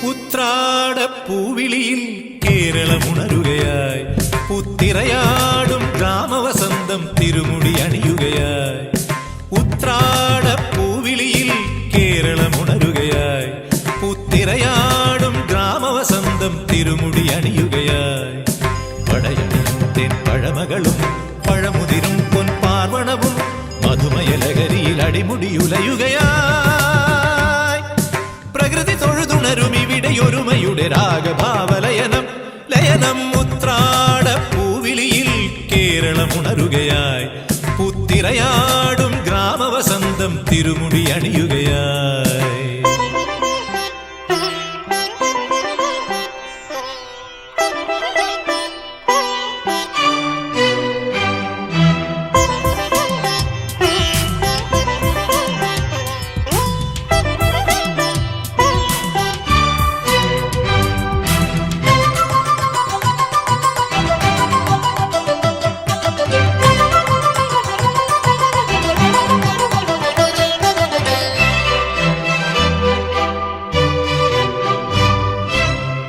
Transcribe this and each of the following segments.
ഉത്രാടപ്പൂവിളിയിൽ കേരളമുണരുകയായി, പുത്തിരയാടും ഗ്രാമവസന്തം തിരുമുടി അണിയുകയായി. ഉത്രാടപ്പൂവിളിയിൽ കേരളമുണരുകയായി, പുത്തിരയാടും ഗ്രാമവസന്തം തിരുമുടി അണിയുകയായി. പടയണിയും then പഴമകളും പഴമുതിരും പൊൻപാർവണവും മധുമയലകരിയിൽ അടിമുടിയുലയുകയായി. പ്രകൃതി തൊഴുതുണരും ഇവിടെയൊരുമയുടെ രാഗഭാവലയനം ലയനം. ഉത്രാടപ്പൂവിളിയിൽ കേരളമുണരുകയായി, പുത്തിരയാടും ഗ്രാമവസന്തം തിരുമുടി അണിയുകയായി.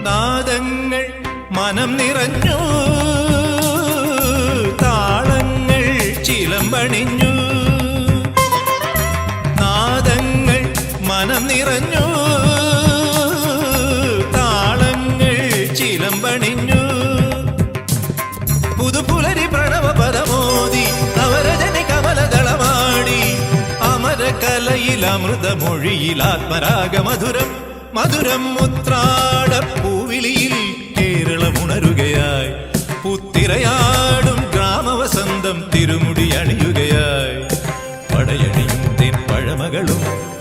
നാദങ്ങൾ മനം നിറഞ്ഞു, താളങ്ങൾ ചിലമ്പണിഞ്ഞു. നാദങ്ങൾ മനം നിറഞ്ഞു, താളങ്ങൾ ചിലമ്പണിഞ്ഞു. പുതുപുലരി പ്രണവ പദമോദി നവരജനി കമലദളമാടി. അമരകലയിൽ അമൃതമൊഴിയിൽ ആത്മരാഗമധുരം മധുരം. ഉത്രാടപ്പൂവിളിയിൽ കേരളമുണരുകയായി, പുത്തിരയാടും ഗ്രാമവസന്തം തിരുമുടി അണിയുകയായി. പടയണിയും തെൻ പഴമകളും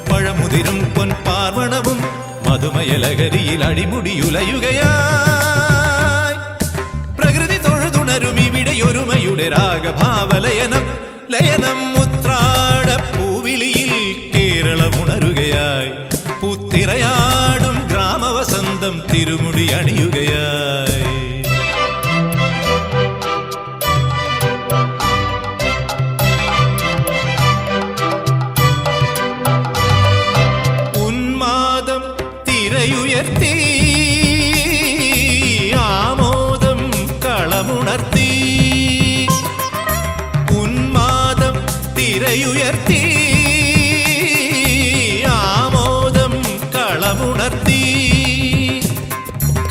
പഴമുതിരും പൊൻപാർവണവും മധുമയലകരിയിൽ അടിമുടിയുലയുകയായി. പ്രകൃതി തൊഴുതുണരും ഇവിടെയൊരുമയുടെ രാഗഭാവലയനം ലയനം. ഉത്രാടപ്പൂവിളിയിൽ കേരളമുണരുകയായി, പുത്തിരയാടും ഗ്രാമവസന്തം തിരുമുടി അണിയുകയായി. ഉന്മാദം തിരയുയർത്തി, ആമോദം കളമുണർത്തി. ഉന്മാദം തിരയുയർത്തി,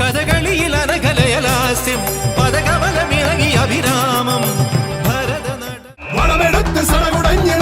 കഥകളിയിൽ അനകലയലാസ്യം പദകമലമിളകി അഭിരാമം ഭരതനട വളമെടുത്ത് സടകുടഞ്ഞ്